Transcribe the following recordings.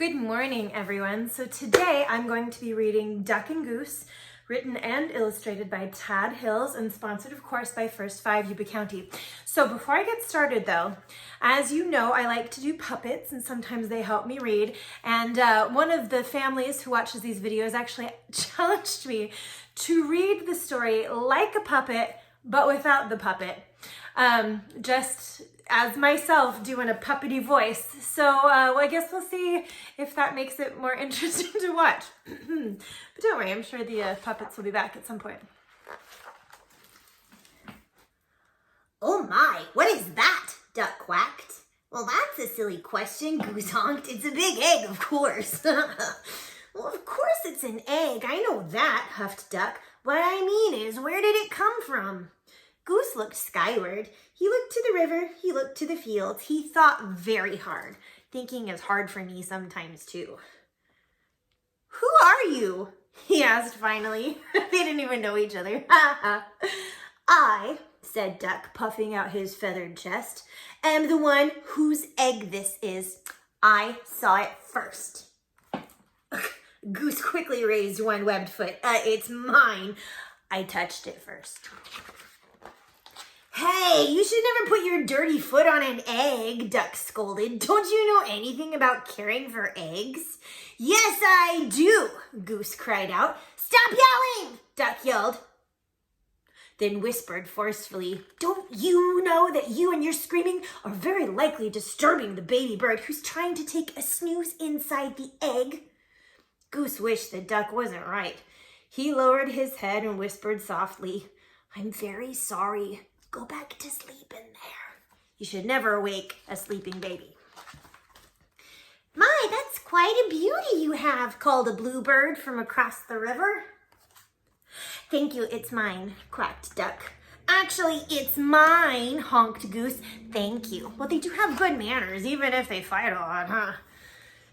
Good morning, everyone. So today I'm going to be reading Duck and Goose, written and illustrated by Tad Hills and sponsored, of course, by First 5 Yuba County. So before I get started, though, as you know, I like to do puppets, and sometimes they help me read. And one of the families who watches these videos actually challenged me to read the story like a puppet, but without the puppet. Just as myself doing a puppety voice. So I guess we'll see if that makes it more interesting to watch. But don't worry, I'm sure the puppets will be back at some point. Oh my, what is that? Duck quacked. Well, that's a silly question, Goose honked. It's a big egg, of course. Well, of course it's an egg. I know that, huffed Duck. What I mean is, where did it come from? Goose looked skyward. He looked to the river. He looked to the fields. He thought very hard. Thinking is hard for me sometimes, too. Who are you? He asked finally. They didn't even know each other. I, said Duck, puffing out his feathered chest, am the one whose egg this is. I saw it first. Goose quickly raised one webbed foot. It's mine. I touched it first. Hey, you should never put your dirty foot on an egg, Duck scolded. Don't you know anything about caring for eggs? Yes, I do, Goose cried out. Stop yelling, Duck yelled. Then whispered forcefully, don't you know that you and your screaming are very likely disturbing the baby bird who's trying to take a snooze inside the egg? Goose wished that Duck wasn't right. He lowered his head and whispered softly, I'm very sorry. Go back to sleep in there. You should never wake a sleeping baby. My, that's quite a beauty you have, called a bluebird from across the river. Thank you, it's mine, quacked Duck. Actually, it's mine, honked Goose. Thank you. Well, they do have good manners, even if they fight a lot, huh?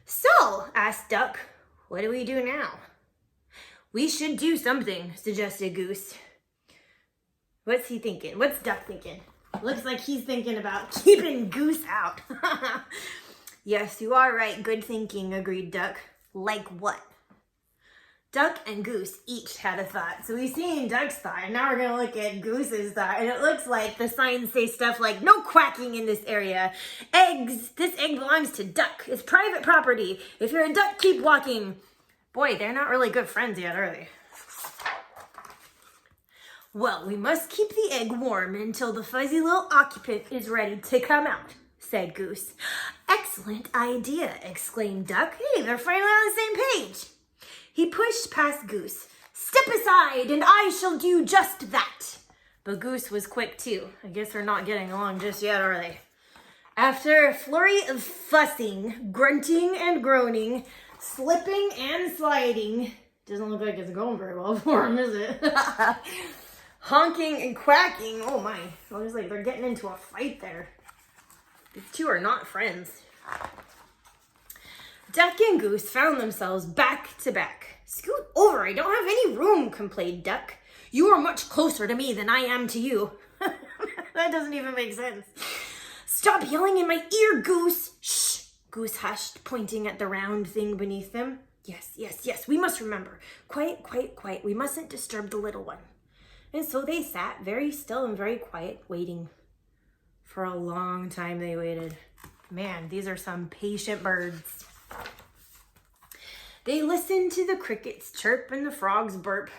So, asked Duck, what do we do now? We should do something, suggested Goose. What's he thinking? What's Duck thinking? Looks like he's thinking about keeping Goose out. Yes, you are right. Good thinking, agreed Duck. Like what? Duck and Goose each had a thought. So we've seen Duck's thought, and now we're going to look at Goose's thought. And it looks like the signs say stuff like, no quacking in this area. Eggs, this egg belongs to Duck. It's private property. If you're a duck, keep walking. Boy, they're not really good friends yet, are they? Well, we must keep the egg warm until the fuzzy little occupant is ready to come out, said Goose. Excellent idea, exclaimed Duck. Hey, they're finally on the same page. He pushed past Goose. Step aside, and I shall do just that. But Goose was quick, too. I guess they're not getting along just yet, are they? After a flurry of fussing, grunting and groaning, slipping and sliding, doesn't look like it's going very well for him, is it? Honking and quacking. Oh my. It looks like they're getting into a fight there. These two are not friends. Duck and Goose found themselves back to back. Scoot over. I don't have any room, complained Duck. You are much closer to me than I am to you. That doesn't even make sense. Stop yelling in my ear, Goose. Shh. Goose hushed, pointing at the round thing beneath them. Yes. We must remember. Quiet. We mustn't disturb the little one. And so they sat very still and very quiet, waiting. For a long time they waited. Man, these are some patient birds. They listened to the crickets chirp and the frogs burp.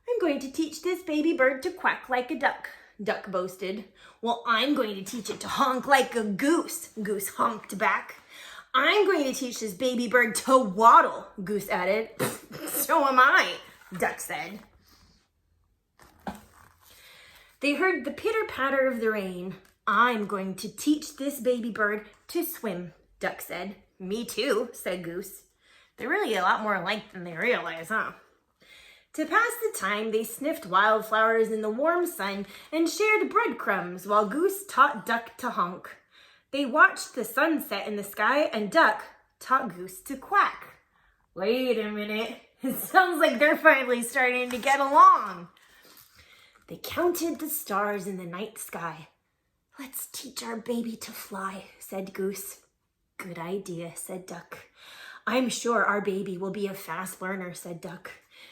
I'm going to teach this baby bird to quack like a duck, Duck boasted. Well, I'm going to teach it to honk like a goose, Goose honked back. I'm going to teach this baby bird to waddle, Goose added. So am I, Duck said. They heard the pitter-patter of the rain. I'm going to teach this baby bird to swim, Duck said. Me too, said Goose. They're really a lot more alike than they realize, huh? To pass the time, they sniffed wildflowers in the warm sun and shared breadcrumbs while Goose taught Duck to honk. They watched the sun set in the sky and Duck taught Goose to quack. Wait a minute. It sounds like they're finally starting to get along. They counted the stars in the night sky. Let's teach our baby to fly, said Goose. Good idea, said Duck. I'm sure our baby will be a fast learner, said Duck.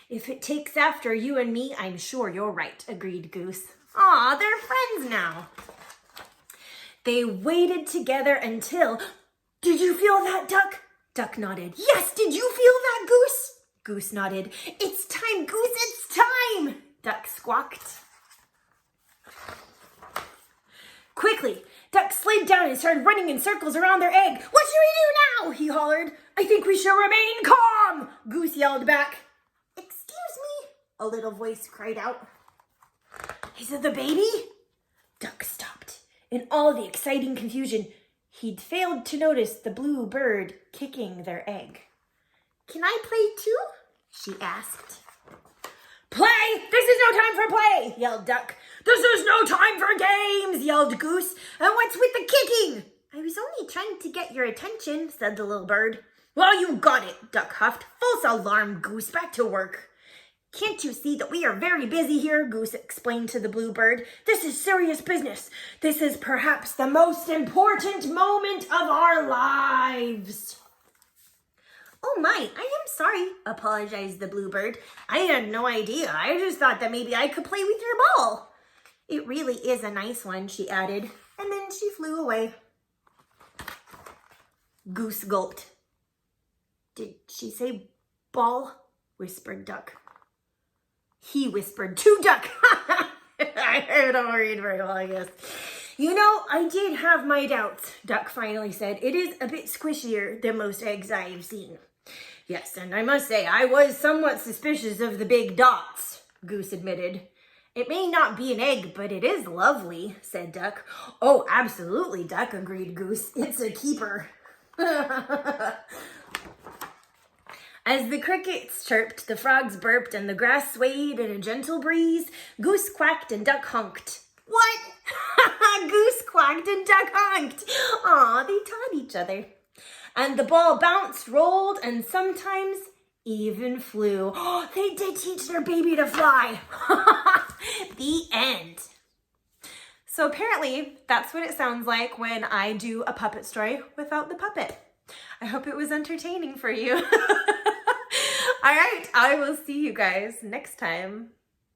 If it takes after you and me, I'm sure you're right, agreed Goose. Aw, they're friends now. They waited together until... Did you feel that, Duck? Duck nodded. Yes, did you feel that, Goose? Goose nodded. It's time, Goose, it's time, Duck squawked. Quickly, Duck slid down and started running in circles around their egg. What should we do now? He hollered. I think we should remain calm, Goose yelled back. Excuse me, a little voice cried out. Is it the baby? Duck stopped. In all the exciting confusion, he'd failed to notice the blue bird kicking their egg. Can I play too? She asked. Play! This is no time for play, yelled Duck. This is no time for games, yelled Goose. And what's with the kicking? I was only trying to get your attention, said the little bird. Well, you got it, Duck huffed. False alarm, Goose. Back to work. Can't you see that we are very busy here? Goose explained to the blue bird. This is serious business. This is perhaps the most important moment of our lives. Oh my, I am sorry, apologized the bluebird. I had no idea. I just thought that maybe I could play with your ball. It really is a nice one, she added, and then she flew away. Goose gulped. Did she say ball? Whispered Duck. He whispered to Duck. I don't read very well, I guess. You know, I did have my doubts, Duck finally said. It is a bit squishier than most eggs I've seen. Yes, and I must say, I was somewhat suspicious of the big dots, Goose admitted. It may not be an egg, but it is lovely, said Duck. Oh, absolutely, Duck, agreed Goose. It's a keeper. As the crickets chirped, the frogs burped, and the grass swayed in a gentle breeze, Goose quacked and Duck honked. What? Goose quacked and Duck honked. Aw, they taught each other. And the ball bounced, rolled, and sometimes even flew. Oh, they did teach their baby to fly. The end. So apparently, that's what it sounds like when I do a puppet story without the puppet. I hope it was entertaining for you. All right, I will see you guys next time.